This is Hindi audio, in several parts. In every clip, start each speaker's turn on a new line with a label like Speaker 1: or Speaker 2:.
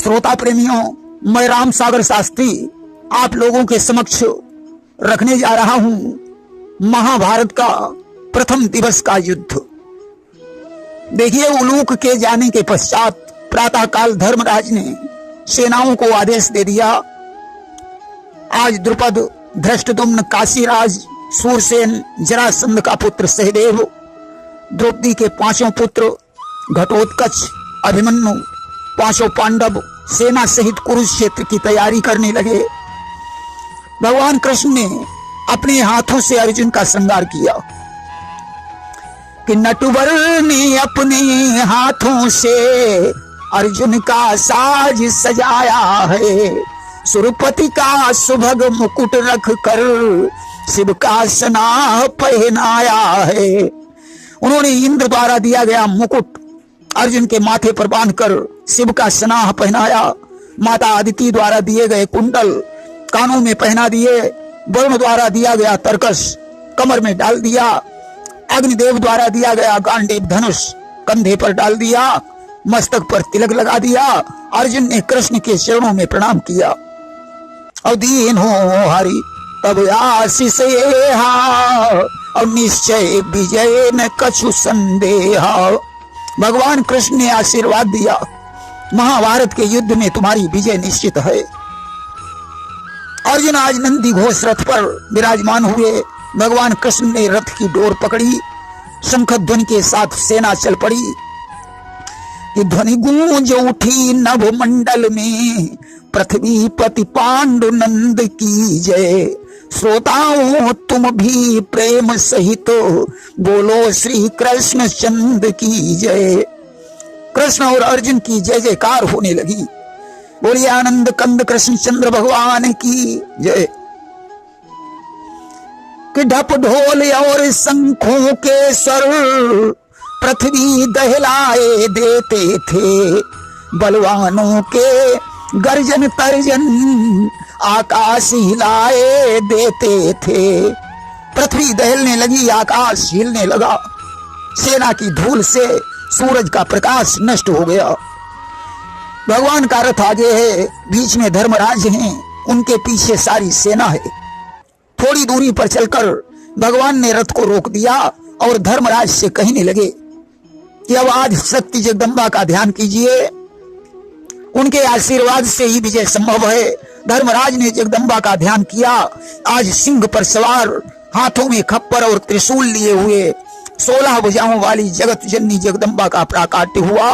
Speaker 1: श्रोता प्रेमियों, मैं राम सागर शास्त्री आप लोगों के समक्ष रखने जा रहा हूं महाभारत का प्रथम दिवस का युद्ध। देखिए, उलूक के जाने के पश्चात प्रातः काल धर्मराज ने सेनाओं को आदेश दे दिया, आज द्रुपद, धृष्टद्युम्न, काशीराज, सूरसेन, जरासंध का पुत्र सहदेव, द्रौपदी के पांचों पुत्र घटोत्कच, अभिमन्यु, पांचों पांडव सेना सहित कुरुक्षेत्र की तैयारी करने लगे। भगवान कृष्ण ने अपने हाथों से अर्जुन का श्रृंगार किया कि नटवर ने अपने हाथों से अर्जुन का साज सजाया है, सुरपति का सुभग मुकुट रख कर शिव का सनाह पहनाया है। उन्होंने इंद्र द्वारा दिया गया मुकुट अर्जुन के माथे पर बांधकर शिव का सनाह पहनाया, माता अदिति द्वारा दिए गए कुंडल कानों में पहना दिए, वरुण द्वारा दिया गया तरकस कमर में डाल दिया, अग्निदेव द्वारा दिया गया गांडीव धनुष कंधे पर डाल दिया, मस्तक पर तिलक लगा दिया। अर्जुन ने कृष्ण के चरणों में प्रणाम किया। और दीन हो हरि तब आशीष और निश्चय विजय न कछु संदेह। भगवान कृष्ण ने आशीर्वाद दिया, महाभारत के युद्ध में तुम्हारी विजय निश्चित है। अर्जुन आज नंदी घोष रथ पर विराजमान हुए। भगवान कृष्ण ने रथ की डोर पकड़ी, शंख ध्वनि के साथ सेना चल पड़ी कि ध्वनि गूंज उठी नभ मंडल में, पृथ्वी पति पांडु नंद की जय। श्रोताओं तुम भी प्रेम सहित बोलो श्री कृष्ण चंद्र की जय। कृष्ण और अर्जुन की जय जयकार होने लगी। बोलिए आनंद कंद कृष्ण चंद्र भगवान की जय। कि ढप ढोल और शंखों के स्वर पृथ्वी दहलाए देते थे, बलवानों के गर्जन तर्जन आकाश हिलाए देते थे। पृथ्वी दहलने लगी, आकाश हिलने लगा, सेना की धूल से सूरज का प्रकाश नष्ट हो गया। भगवान का रथ आगे है, बीच में धर्मराज हैं, उनके पीछे सारी सेना है। थोड़ी दूरी पर चलकर भगवान ने रथ को रोक दिया और धर्मराज से कहने लगे कि अब आज शक्ति जगदम्बा का ध्यान कीजिए, उनके आशीर्वाद से ही विजय संभव है। धर्मराज ने जगदम्बा का ध्यान किया। आज सिंह पर सवार, हाथों में खप्पर और त्रिशूल लिए हुए 16 भुजाओं वाली जगत जननी जगदम्बा का प्राकाट्य हुआ।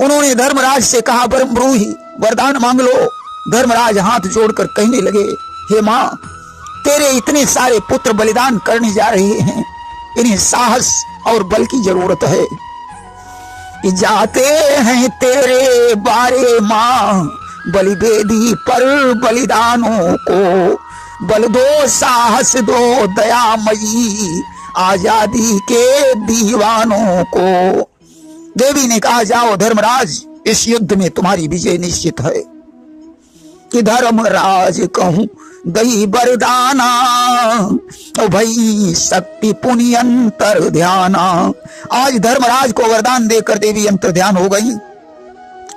Speaker 1: उन्होंने धर्मराज से कहा, परम ब्रूहि वरदान मांग लो। धर्मराज हाथ जोड़कर कहने लगे, हे मां, तेरे इतने सारे पुत्र बलिदान करने जा रहे हैं, इन्हें साहस और बल की जरूरत है। कि जाते हैं तेरे बारे मां बलिवेदी पर बलिदानों को, बल दो साहस दो दयामयी आजादी के दीवानों को। देवी ने कहा, जाओ धर्मराज, इस युद्ध में तुम्हारी विजय निश्चित है। कि धर्मराज कहूं दई वरदाना, तो भई शक्ति पुण्य अंतर ध्याना। आज धर्मराज को वरदान देकर देवी अंतर ध्यान हो गई।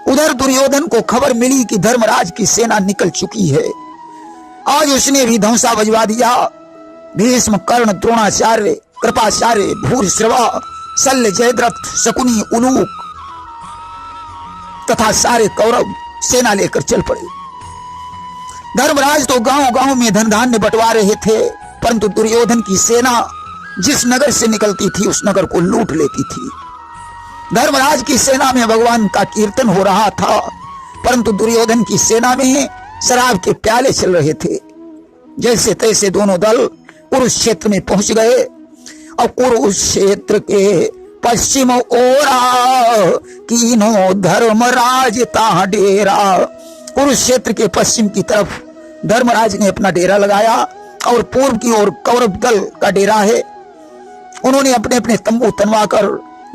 Speaker 1: उधर दुर्योधन को खबर मिली कि धर्मराज की सेना निकल चुकी है। आज उसने भी धौंसा बजवा दिया। भीष्म, कर्ण, द्रोणाचार्य, कृपाचार्य, भूरिश्रवा, शल्य, जयद्रथ, शकुनी, उलूक तथा सारे कौरव सेना लेकर चल पड़े। धर्मराज तो गांव गांव में धन धान्य बंटवा रहे थे, परंतु दुर्योधन की सेना जिस नगर से निकलती थी उस नगर को लूट लेती थी। धर्मराज की सेना में भगवान का कीर्तन हो रहा था, परंतु दुर्योधन की सेना में शराब के प्याले चल रहे थे। जैसे तैसे दोनों दल कुरुक्षेत्र में पहुंच गए और कुरुक्षेत्र के पश्चिम ओरा कीनो धर्मराज ता डेरा। कुरुक्षेत्र के पश्चिम की तरफ धर्मराज ने अपना डेरा लगाया और पूर्व की ओर कौरव दल का डेरा है। उन्होंने अपने अपने तंबू तनवाकर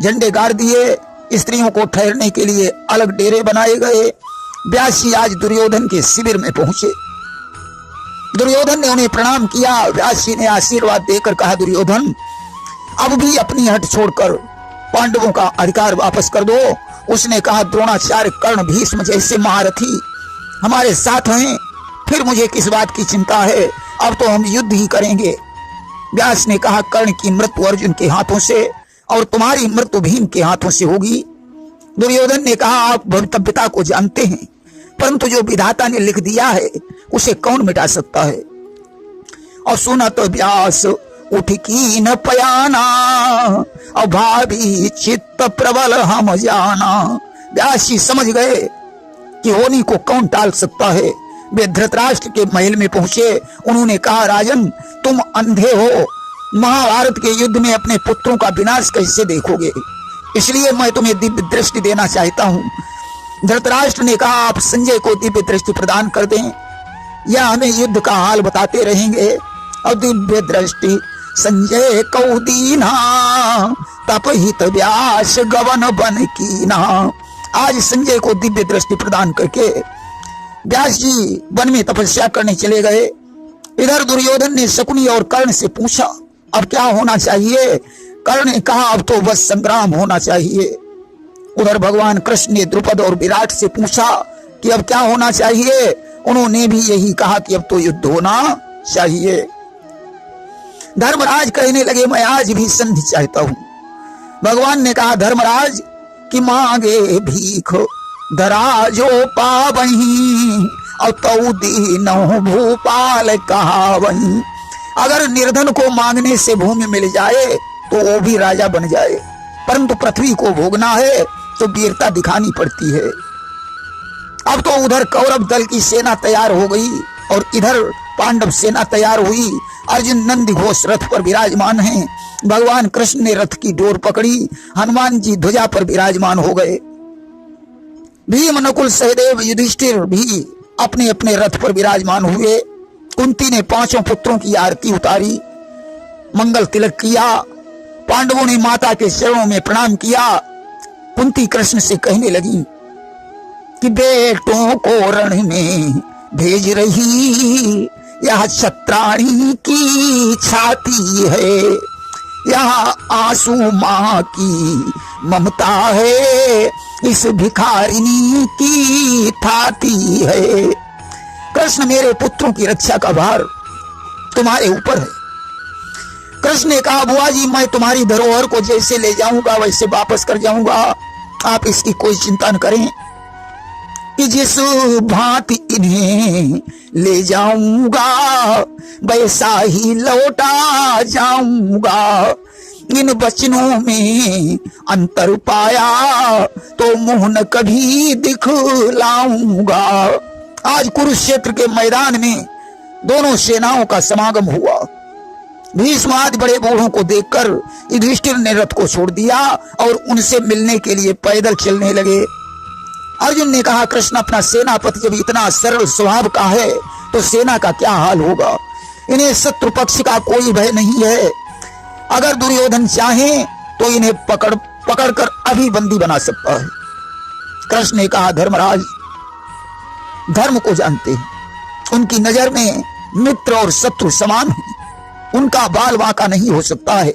Speaker 1: झंडे गाड़ दिए। स्त्रियों को ठहरने के लिए अलग डेरे बनाए गए। व्यासी आज दुर्योधन के शिविर में पहुंचे। दुर्योधन ने उन्हें प्रणाम किया। व्यासी ने आशीर्वाद देकर कहा, दुर्योधन, अब भी अपनी हट छोड़कर पांडवों का अधिकार वापस कर दो उसने कहा, द्रोणाचार्य, कर्ण, भीष्म जैसे महारथी हमारे साथ हैं, फिर मुझे किस बात की चिंता है, अब तो हम युद्ध ही करेंगे। व्यास ने कहा, कर्ण की मृत्यु अर्जुन के हाथों से और तुम्हारी मृत्यु भीम के हाथों से होगी। दुर्योधन ने कहा, आप भवितव्यता को जानते हैं, परंतु जो विधाता ने लिख दिया है उसे कौन मिटा सकता है। और सुना तो व्यास उठ की न पयाना, और भाभी चित्त प्रबल हम जाना। व्यास जी समझ गए कि होनी को कौन टाल सकता है। वे धृतराष्ट्र के महल में पहुंचे। उन्होंने कहा, राजन, तुम अंधे हो, महाभारत के युद्ध में अपने पुत्रों का विनाश कैसे देखोगे, इसलिए मैं तुम्हें दिव्य दृष्टि देना चाहता हूँ। धृतराष्ट्र ने कहा, आप संजय को दिव्य दृष्टि प्रदान कर दें, या हमें युद्ध का हाल बताते रहेंगे। और दिव्य दृष्टि संजय को दीना, तपहित व्यास गवन बन कीना। आज संजय को दिव्य दृष्टि प्रदान करके व्यास जी वन में तपस्या करने चले गए। इधर दुर्योधन ने शकुनी और कर्ण से पूछा, अब क्या होना चाहिए। कर्ण ने कहा, अब तो बस संग्राम होना चाहिए। उधर भगवान कृष्ण ने द्रुपद और विराट से पूछा कि अब क्या होना चाहिए। उन्होंने भी यही कहा कि अब तो युद्ध होना चाहिए। धर्मराज कहने लगे, मैं आज भी संधि चाहता हूं। भगवान ने कहा, धर्मराज कि मांगे भीख दराजो पावही, और तऊ दीनो भूपाल कहावही। अगर निर्धन को मांगने से भूमि मिल जाए तो वो भी राजा बन जाए, परंतु पृथ्वी को भोगना है तो वीरता दिखानी पड़ती है। अब तो उधर कौरव दल की सेना तैयार हो गई और इधर पांडव सेना तैयार हुई। अर्जुन नंदी घोष रथ पर विराजमान हैं। भगवान कृष्ण ने रथ की डोर पकड़ी, हनुमान जी ध्वजा पर विराजमान हो गए। भीम, नकुल, सहदेव, युधिष्ठिर भी अपने अपने रथ पर विराजमान हुए। कुंती ने पांचों पुत्रों की आरती उतारी, मंगल तिलक किया। पांडवों ने माता के चरणों में प्रणाम किया। कुंती कृष्ण से कहने लगी कि बेटों को रण में भेज रही, यह छत्राणी की छाती है, यहाँ आंसू माँ की ममता है, इस भिखारिनी की थाती है। कृष्ण, मेरे पुत्रों की रक्षा का भार तुम्हारे ऊपर है। कृष्ण ने कहा, बुआ जी, मैं तुम्हारी धरोहर को जैसे ले जाऊंगा वैसे वापस कर जाऊंगा, आप इसकी कोई चिंता न करें। कि जिस भांति इन्हें ले जाऊंगा वैसा ही लौटा जाऊंगा। इन वचनों में अंतर पाया तो मुंह न कभी दिखलाऊंगा। आज कुरुक्षेत्र के मैदान में दोनों सेनाओं का समागम हुआ। भीष्म आदि बड़े बूढ़ों को देखकर युधिष्ठिर ने रथ को छोड़ दिया और उनसे मिलने के लिए पैदल चलने लगे। अर्जुन ने कहा, कृष्ण, अपना सेनापति जब इतना सरल स्वभाव का है तो सेना का क्या हाल होगा। इन्हें शत्रु पक्ष का कोई भय नहीं है। अगर दुर्योधन चाहे तो इन्हें पकड़ कर अभी बंदी बना सकता है। कृष्ण ने कहा, धर्मराज धर्म को जानते हैं, उनकी नजर में मित्र और शत्रु समान हैं, उनका बाल वांका नहीं हो सकता है।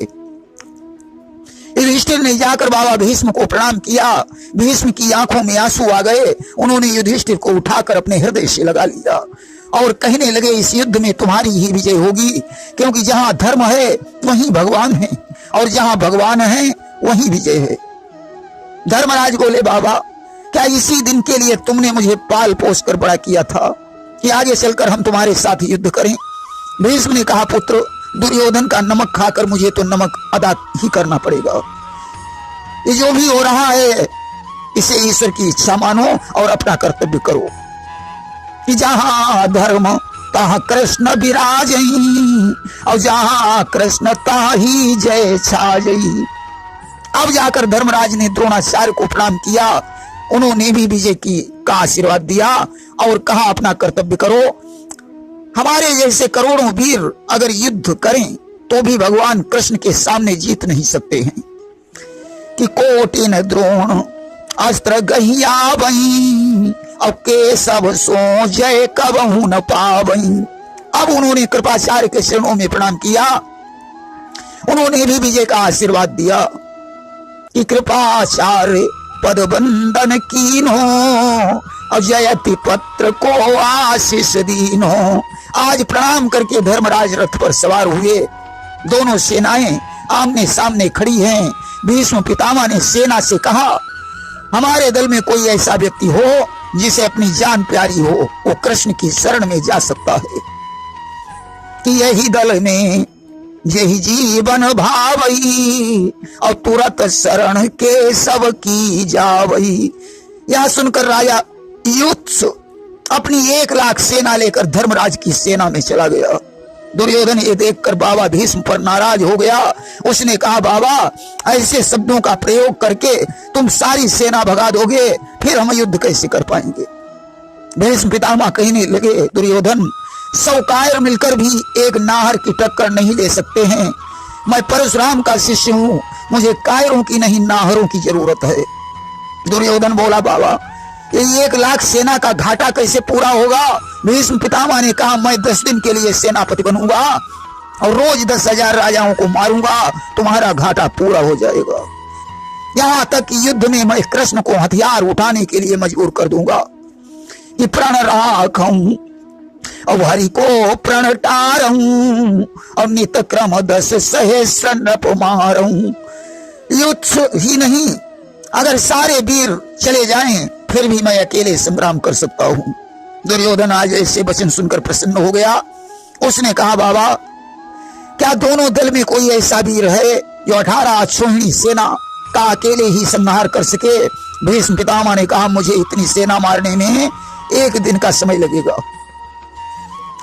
Speaker 1: युधिष्ठिर ने जाकर बाबा भीष्म को प्रणाम किया। भीष्म की आंखों में आंसू आ गए। उन्होंने युधिष्ठिर को उठाकर अपने हृदय से लगा लिया और कहने लगे, इस युद्ध में तुम्हारी ही विजय होगी, क्योंकि जहां धर्म है वहीं भगवान है और जहां भगवान है वहीं विजय है। धर्मराज बोले, बाबा, क्या इसी दिन के लिए तुमने मुझे पाल पोस कर बड़ा किया था कि आगे चलकर हम तुम्हारे साथ युद्ध करें। भीष्म ने कहा, पुत्र, दुर्योधन का नमक खाकर मुझे तो नमक अदा ही करना पड़ेगा। ये जो भी हो रहा है इसे ईश्वर की इच्छा मानो और अपना कर्तव्य करो। कि जहां धर्म तहां कृष्ण विराजई, और जहां कृष्ण ताही जय छाजई। अब जाकर धर्मराज ने द्रोणाचार्य को प्रणाम किया। उन्होंने भी विजय का आशीर्वाद दिया और कहा, अपना कर्तव्य करो। हमारे जैसे करोड़ों वीर अगर युद्ध करें तो भी भगवान कृष्ण के सामने जीत नहीं सकते हैं। कि कोटिन द्रोण अस्त्र गहिया बही, अब के सब सो जय कबहू न पावई। अब उन्होंने कृपाचार्य के चरणों में प्रणाम किया। उन्होंने भी विजय का आशीर्वाद दिया कि कृपाचार्य पद बंदन कीनो और जयति पत्र को आशीष दीनो। आज प्रणाम करके धर्मराज रथ पर सवार हुए। दोनों सेनाएं आमने सामने खड़ी हैं। भीष्म पितामह ने सेना से कहा, हमारे दल में कोई ऐसा व्यक्ति हो जिसे अपनी जान प्यारी हो, वो कृष्ण की शरण में जा सकता है। कि यही दल में यही जीवन भावई और तुरंत शरण के सब की जावई। यह सुनकर राजा युत्स अपनी 1,00,000 सेना लेकर धर्मराज की सेना में चला गया। दुर्योधन ये देखकर बाबा भीष्म पर नाराज हो गया। उसने कहा, बाबा ऐसे शब्दों का प्रयोग करके तुम सारी सेना भगा दोगे, फिर हम युद्ध कैसे कर पाएंगे। भीष्म पितामह कहने लगे, दुर्योधन 100 कायर मिलकर भी एक नाहर की टक्कर नहीं ले सकते हैं। मैं परशुराम का शिष्य हूं, मुझे कायरों की नहीं नाहरों की जरूरत है। दुर्योधन बोला, बाबा ये 1,00,000 सेना का घाटा कैसे पूरा होगा। भीष्म पितामह ने कहा, मैं 10 दिन के लिए सेनापति बनूंगा और रोज 10,000 राजाओं को मारूंगा, तुम्हारा घाटा पूरा हो जाएगा। यहां तक कि युद्ध में मैं कृष्ण को हथियार उठाने के लिए मजबूर कर दूंगा कि प्रण राखूं और हरि को प्रण टारूं और नित क्रम 10 सहस्र नृप मारूं। युद्ध ही नहीं, अगर सारे वीर चले जाएं फिर भी मैं अकेले संग्राम कर सकता हूं। दुर्योधन आज ऐसे वचन सुनकर प्रसन्न हो गया। उसने कहा, बाबा क्या दोनों दल में कोई ऐसा वीर है जो 18 अक्षोहिणी सेना का अकेले ही संहार कर सके। भीष्म पितामह ने कहा, मुझे इतनी सेना मारने में 1 दिन का समय लगेगा।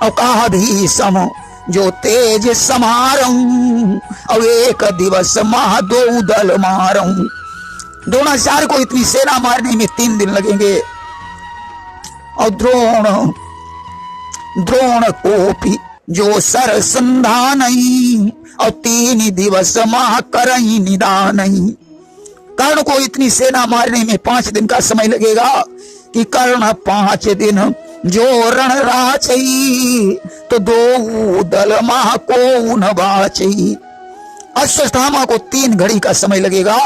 Speaker 1: और कहा, भीष्म जो तेज समारूं और 1 दिवस महा 2 दल मारूं। द्रोणाचार्य को इतनी सेना मारने में 3 दिन लगेंगे। और द्रोण को भी जो सर संधान और 3 दिवस महा करई निदान। कर्ण को इतनी सेना मारने में 5 दिन का समय लगेगा कि कर्ण 5 दिन जो रण राचई तो 2 दल महा को न बाचई। अश्वत्थामा को 3 घड़ी का समय लगेगा,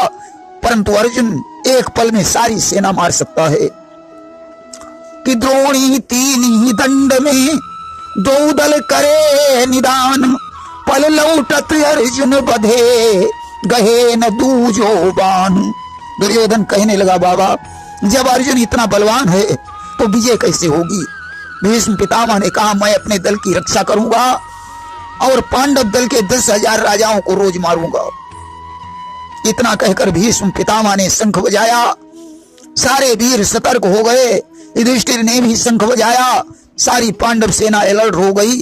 Speaker 1: परंतु अर्जुन 1 पल में सारी सेना मार सकता है। कि द्रोणी 3 दंड में 2 दल करे निदान पल लौटत अर्जुन बधे गहे न दूजो बान। दुर्योधन कहने लगा, बाबा जब अर्जुन इतना बलवान है तो विजय कैसे होगी। भीष्म पितामह ने कहा, मैं अपने दल की रक्षा करूंगा और पांडव दल के 10,000 राजाओं को रोज मारूंगा। इतना कहकर भीष्म पितामह ने शंख बजाया। सारे वीर सतर्क हो गए। युधिष्ठिर ने भी शंख बजाया। सारी पांडव सेना अलर्ट हो गई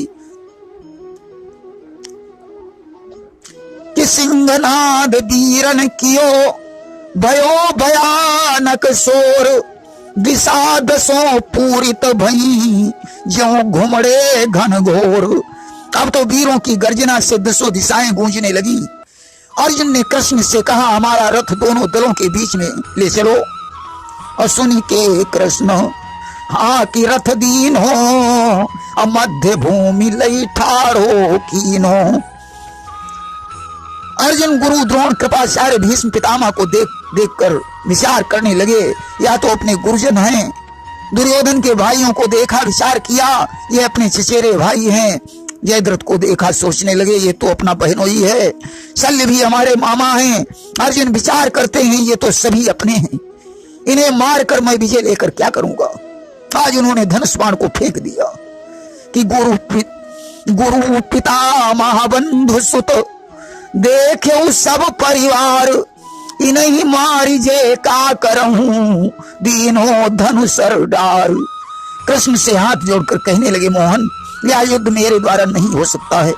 Speaker 1: कि सिंहनाद वीरन कियो भयो भयानक शोर दिशा 10 पूरित भई ज्यों घुमड़े घन घोर। अब तो वीरों की गर्जना से 10 दिशाएं गूंजने लगी। अर्जुन ने कृष्ण से कहा, हमारा रथ दोनों दलों के बीच में ले चलो। और सुन के कृष्ण हाँ कि रथ दीन हो और मध्य भूमि लई ठाड़ो कीनो। अर्जुन गुरु द्रोण कृपाचार्य भीष्म पितामह को देखकर विचार करने लगे, या तो अपने गुरुजन हैं। दुर्योधन के भाइयों को देखा, विचार किया, ये अपने चचेरे भाई हैं। जयद्रथ को देखा, सोचने लगे ये तो अपना बहनोई है। शल्य भी हमारे मामा हैं। अर्जुन विचार करते हैं, ये तो सभी अपने हैं, इन्हें मारकर मैं विजय लेकर क्या करूंगा। आज उन्होंने धनुष बाण को फेंक दिया कि गुरु पिता महाबंधु सुत देखे सब परिवार इन्हीं मारी जे का करहूं दीनो धनुषर डार। कृष्ण से हाथ जोड़कर कहने लगे, मोहन यह युद्ध मेरे द्वारा नहीं हो सकता है।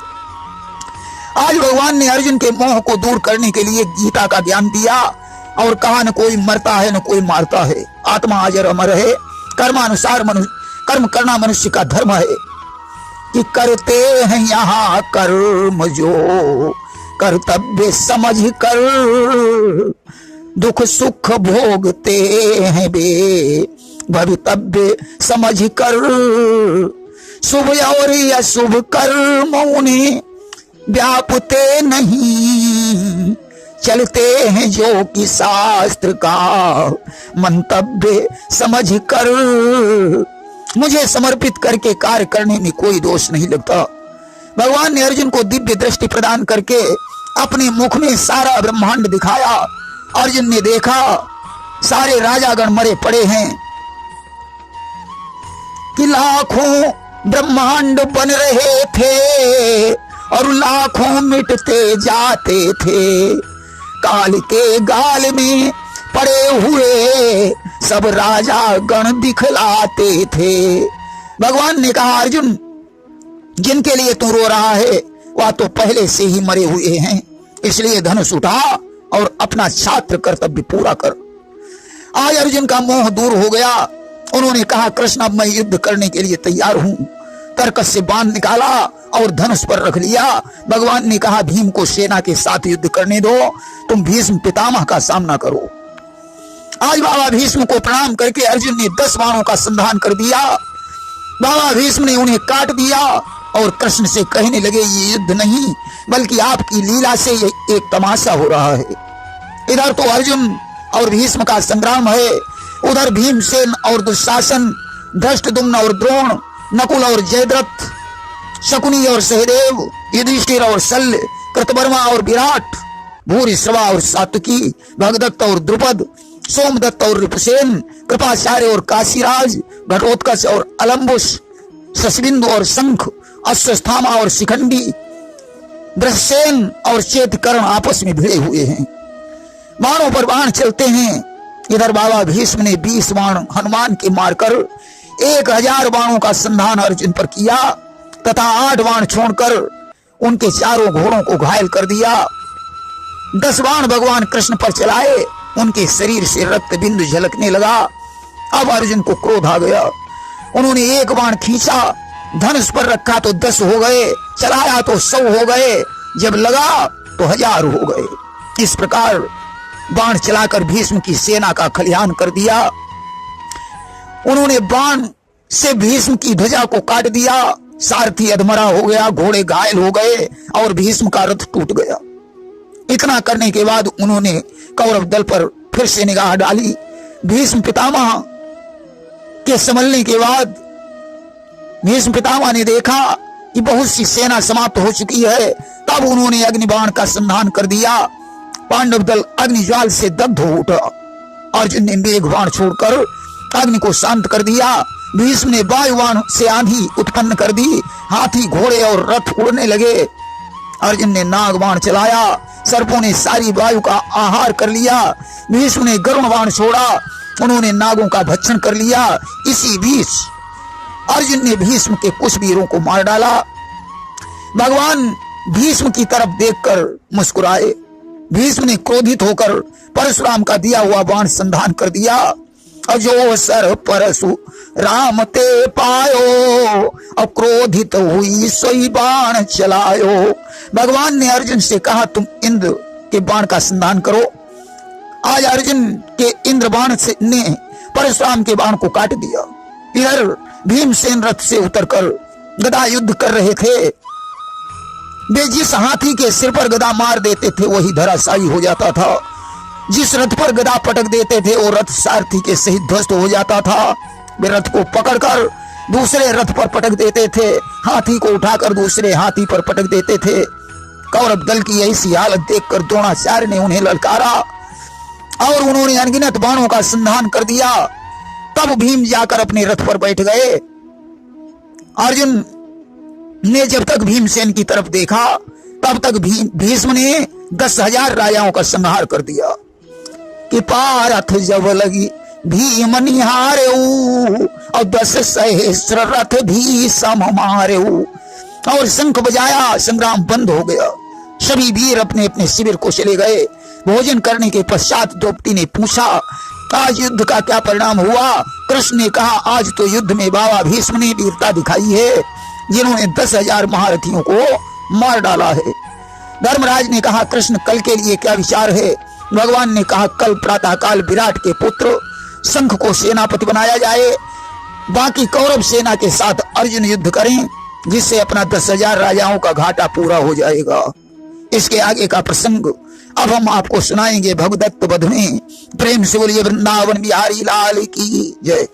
Speaker 1: आज भगवान ने अर्जुन के मोह को दूर करने के लिए गीता का ज्ञान दिया और कहा, न कोई मरता है न कोई मारता है, आत्मा अजर अमर है, कर्मानुसार कर्म करना मनुष्य का धर्म है। कि करते हैं यहाँ कर्म जो कर्तव्य समझ कर दुख सुख भोगते हैं बे भवितव्य समझ कर। शुभ और अशुभ कर्म उन्हें व्यापते नहीं चलते हैं जो कि शास्त्र का मंतव्य समझ कर। मुझे समर्पित करके कार्य करने में कोई दोष नहीं लगता। भगवान ने अर्जुन को दिव्य दृष्टि प्रदान करके अपने मुख में सारा ब्रह्मांड दिखाया। अर्जुन ने देखा सारे राजागण मरे पड़े हैं कि लाखों ब्रह्मांड बन रहे थे और लाखों मिटते जाते थे। काल के गाल में पड़े हुए सब राजा गण दिखलाते थे। भगवान ने कहा अर्जुन, जिनके लिए तू रो रहा है वह तो पहले से ही मरे हुए हैं, इसलिए धनुष उठा और अपना छात्र कर्तव्य पूरा कर। आज अर्जुन का मोह दूर हो गया। उन्होंने कहा कृष्ण अब मैं युद्ध करने के लिए तैयार हूं। तरकस से बाण निकाला और धनुष पर रख लिया। भगवान ने कहा भीम को सेना के साथ युद्ध करने दो, तुम भीष्म पितामह का सामना करो। आज बाबा भीष्म को प्रणाम करके अर्जुन ने 10 बाणों का संधान कर दिया। बाबा भीष्म ने उन्हें काट दिया और कृष्ण से कहने लगे ये युद्ध नहीं बल्कि आपकी लीला से ये एक तमाशा हो रहा है। इधर तो अर्जुन और भीष्म का संग्राम है, उधर भीमसेन और दुशासन, धृष्टद्युम्न और द्रोण, नकुल और जयद्रथ, शकुनी और सहदेव, युधिष्ठिर और शल्य, कृतवर्मा और विराट, भूरिश्रवा और सात्विकी, भगदत्त और द्रुपद, सोमदत्त और रिपुसेन, कृपाचार्य और काशीराज, घटोत्कच और अलम्बुस, शशबिंदु और शंख, अश्वस्थामा और शिखंडी, ब्रह्मसेन और चेतकर्ण आपस में भिड़े हुए हैं। बाणों पर बाण चलते हैं। इधर बाबा भीष्म ने 20 बाण हनुमान के मारकर 1000 बाणों का संधान अर्जुन पर किया तथा 8 बाण छोड़कर उनके चारों घोड़ों को घायल कर दिया। 10 बाण भगवान कृष्ण पर चलाए, उनके शरीर से रक्त बिंदु झलकने लगा। अब अर्जुन को क्रोध आ गया। उन्होंने 1 बाण खींचा, धनुष पर रखा तो 10 हो गए, चलाया तो 100 हो गए, जब लगा तो 1000 हो गए। इस प्रकार बाण चलाकर भीष्म की सेना का खलिहान कर दिया। उन्होंने बाण से भीष्म की ध्वजा को काट दिया। सारथी अधमरा हो गया, घोड़े घायल हो गए और भीष्म का रथ टूट गया। इतना करने के बाद उन्होंने कौरव दल पर फिर से निगाह डाली। भीष्म पितामह के संभलने के बाद भीष्म पितामह ने देखा कि बहुत सी सेना समाप्त हो चुकी है। तब उन्होंने अग्निबाण का संधान कर दिया। पांडव दल अग्निज्वाल से दग्ध हो उठा। अर्जुन ने मेघबाण छोड़कर अग्नि को शांत कर दिया। भीष्म ने वायुबाण से आंधी उत्पन्न कर दी। हाथी, घोड़े और रथ उड़ने लगे। अर्जुन ने नागबाण चलाया। सर्पों ने सारी वायु का आहार कर लिया। भीष्म ने गरुण बाण छोड़ा। उन्होंने नागों का भक्षण कर लिया। इसी बीच अर्जुन ने भीष्म के कुछ वीरों को मार डाला। भगवान भीष्म की तरफ देखकर मुस्कुराए। भीष्म ने क्रोधित होकर परशुराम का दिया हुआ बाण संधान कर दिया। अजो सर परशु राम ते पायो, अक्रोधित हुई सोई बाण चलायो। भगवान ने अर्जुन से कहा तुम इंद्र के बाण का संधान करो। आज अर्जुन के इंद्र बाण से ने परशुराम के बाण को काट दिया। इधर भीमसेन रथ से उतरकर गदा युद्ध कर रहे थे। वे जिस हाथी के सिर पर गदा मार देते थे वही धराशायी हो जाता था। जिस रथ पर गदा पटक देते थे वो रथ सारथी के सहित ध्वस्त हो जाता था। वे रथ को पकड़कर दूसरे रथ पर पटक देते थे, हाथी को उठाकर दूसरे हाथी पर पटक देते थे। कौरव दल की ऐसी हालत देखकर द्रोणाचार्य ने उन्हें ललकारा और उन्होंने अनगिनत बाणों का संधान कर दिया। तब भीम जाकर अपने रथ पर बैठ गए। अर्जुन ने जब तक भीमसेन की तरफ देखा तब तक भीष्म ने 10,000 राजाओं का संहार कर दिया कि पारथ जब लगी भीम निहारे और 10 सहस्र रथ भी सम मारे और शंख बजाया। संग्राम बंद हो गया। सभी वीर अपने अपने शिविर को चले गए। भोजन करने के पश्चात द्रौपदी ने पूछा आज युद्ध का क्या परिणाम हुआ। कृष्ण ने कहा आज तो युद्ध में बाबा भीष्म ने वीरता दिखाई है, जिन्होंने 10,000 महारथियों को मार डाला है। धर्मराज ने कहा कृष्ण कल के लिए क्या विचार है। भगवान ने कहा कल प्रातः काल विराट के पुत्र शंख को सेनापति बनाया जाए। बाकी कौरव सेना के साथ अर्जुन युद्ध करें, जिससे अपना 10,000 राजाओं का घाटा पूरा हो जाएगा। इसके आगे का प्रसंग अब हम आपको सुनाएंगे भगदत्त वध में। प्रेम से बोलिए वृंदावन बिहारी लाल की जय।